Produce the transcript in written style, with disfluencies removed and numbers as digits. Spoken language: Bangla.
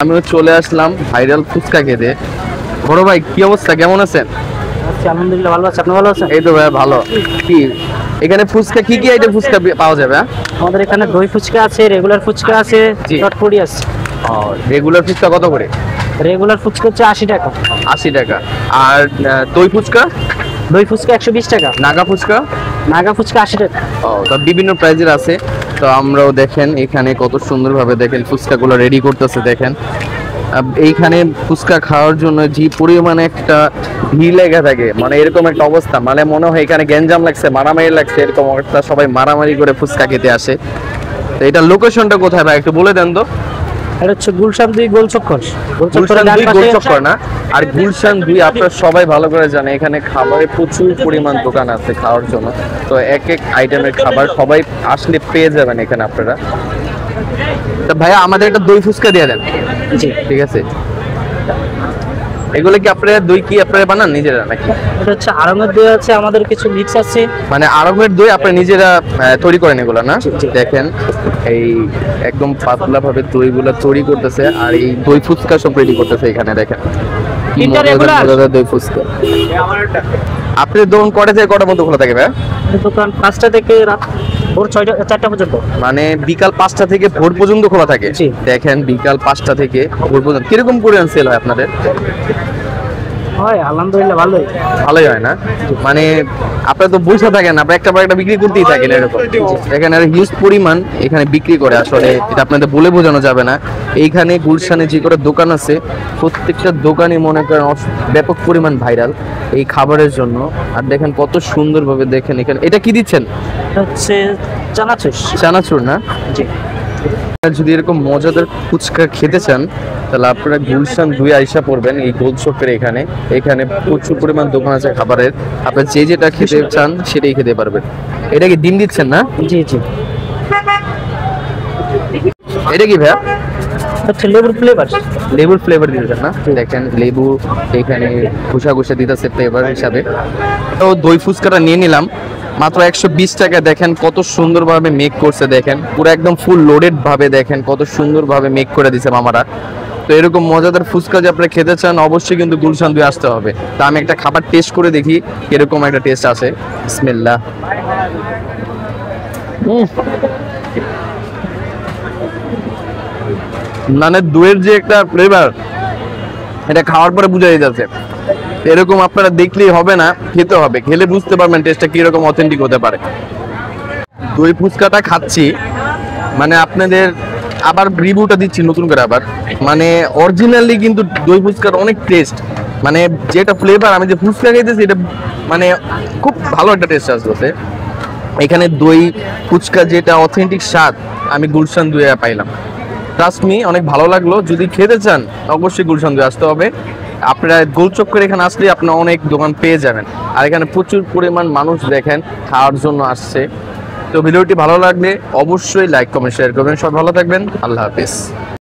আমিও চলে আসলাম ভাইরাল ফুচকা খেতে। বড় ভাই কি অবস্থা, কেমন আছেন? আলহামদুলিল্লাহ ভালো আছে, আপনি ভালো আছেন? এই তো ভাই ভালো। কি এখানে ফুচকা কি কি আইটেম ফুচকা পাওয়া যাবে? আমাদের এখানে দই ফুচকা আছে, রেগুলার ফুচকা আছে, জি। চটপটি আছে। রেগুলার ফুচকা কত করে? রেগুলার ফুচকা হচ্ছে 80 টাকা, 80 টাকা। আর দই ফুচকা? দই ফুচকা 120 টাকা, নাগা ফুচকা? নাগা ফুচকা 80 টাকা। তো বিভিন্ন প্রাইজের আছে। তো আমরাও দেখেন এখানে কত সুন্দরভাবে দেখেন ফুচকাগুলো রেডি করতেছে। দেখেন এইখানে ফুচকা খাওয়ার জন্য যে পরিমাণে একটা ভিড় লেগে থাকে, মানে এরকম একটা অবস্থা, মানে মনে হয় এখানে গ্যাঞ্জাম লাগছে, মারামারি লাগছে, এরকম একটা সবাই মারামারি করে ফুচকা খেতে আসে। তো এটা লোকেশনটা কোথায় ভাই একটু বলে দেন তো? এটা হচ্ছে গুলশান 2 গোলচক্কর। গুলশান 2 গোলচক্কর না, আর গুলশান 2 আপনারা সবাই ভালো করে জানেন এখানে খাবারের প্রচুর পরিমাণ দোকান আছে খাওয়ার জন্য। তো এক এক আইটেমের খাবার সবাই আসলে পেয়ে যাবেন এখানে আপনারা। তো ভাইয়া আমাদের একটা দই ফুচকা দিয়ে দেন। জি, ঠিক আছে। এগুলো কি আপনারা দই কি আপনারা বানান নিজেরা নাকি? এটা হচ্ছে আড়ঙের দই আছে, আমাদের কিছু মিক্স আছে। মানে আড়ঙের দই আপনারা নিজেরা তৈরি করেন এগুলো না? জি, জি। দেখেন এই একদম পাতলা ভাবে দইগুলো তৈরি করতেছে, আর এই দই ফুচকা সব রেডি করতেছে এখানে। দেখেন কি তিনটা মজাদার regular? মজাদার দই ফুচকা। আপনাদের দোকান কটা থেকে কটার মধ্যে খোলা থাকে ভাই? দোকান 5টা থেকে রাত ভোর 4টা পর্যন্ত। মানে বিকাল 5টা থেকে ভোর পর্যন্ত খোলা থাকে? জি। দেখেন বিকাল 5টা থেকে ভোর পর্যন্ত। কিরকম পরিমাণ সেল হয় আপনাদের? হয় আলহামদুলিল্লাহ ভালোই। ভালোই হয় না? মানে আপনারা তো বসে থাকেন, আপনারা একটা পর একটা বিক্রি করতেই থাকেন এরকম। এখানে হিউজ পরিমাণ এখানে বিক্রি করে, আসলে এটা আপনাদের বলে বোঝানো যাবে না। এইখানে গুলশানে যে কটা দোকান আছে প্রত্যেকটা দোকানই মনে করেন ব্যাপক পরিমাণ ভাইরাল এই খাবারের জন্য। আর দেখেন কত সুন্দরভাবে দেখেন এখানে এটা কি দিচ্ছেন? এটা হচ্ছে চানাচুর। চানাচুর না? জি। যদি এরকম মজাদার ফুচকা খেতে চান তাহলে আপনারা গুলশান 2 আইসা পড়বেন এই গোল চক্রের এখানে। এখানে প্রচুর পরিমাণ দোকান আছে খাবারের, আপনারা যে যেটা খেতে চান সেটাই খেতে পারবেন। এটা কি ডিম দিচ্ছেন না? জি জি। এটা কি ভাইয়া? হচ্ছে লেবুর ফ্লেভার। লেবুর ফ্লেভার দিতেছেন না? দেখেন লেবু এখানে ঘুষা ঘুষা দিতেছে ফ্লেভার হিসাবে। তো দই ফুচকাটা নিয়ে নিলাম মাত্র 120 টাকা। দেখেন কত সুন্দরভাবে মেক করছে, দেখেন পুরো একদম ফুল লোডেড ভাবে, দেখেন কত সুন্দরভাবে মেক করে দিছে মামারা। তো এরকম মজাদার ফুচকা যে আপনারা খেতে চান অবশ্যই কিন্তু গুলশান 2 আসতে হবে। তা আমি একটা খাবার টেস্ট করে দেখি এরকম একটা টেস্ট আছে। বিসমিল্লাহ। মানে দইয়ের যে একটা ফ্লেভার এটা খাওয়ার পরে বুঝা যাচ্ছে। এরকম আপনারা দেখলেই হবে না, খেতে হবে, খেলে বুঝতে পারবেন টেস্টটা কিরকম অথেন্টিক হতে পারে। দই ফুচকাটা খাচ্ছি, মানে আপনাদের আবার রিভিউটা দিচ্ছি নতুন করে আবার। মানে অরিজিনালি কিন্তু দই ফুচকার অনেক টেস্ট, মানে যেটা ফ্লেভার আমি যে ফুচকা খাইতেছি এটা মানে খুব ভালো একটা টেস্ট আসছে এখানে। দই ফুচকা যেটা অথেন্টিক স্বাদ আমি গুলশান 2 পাইলাম। ট্রাস্ট মি অনেক ভালো লাগলো। যদি খেতে চান অবশ্যই গুলশান 2 আসতে হবে। আপনারা গোলচক্কর এখানে আসলে আপনারা অনেক দোকান পেয়ে যাবেন, আর এখানে প্রচুর পরিমাণ মানুষ দেখেন খাওয়ার জন্য আসছে। তো ভিডিওটি ভালো লাগলে অবশ্যই লাইক কমেন্ট শেয়ার করবেন। সব ভালো থাকবেন, আল্লাহ হাফিজ।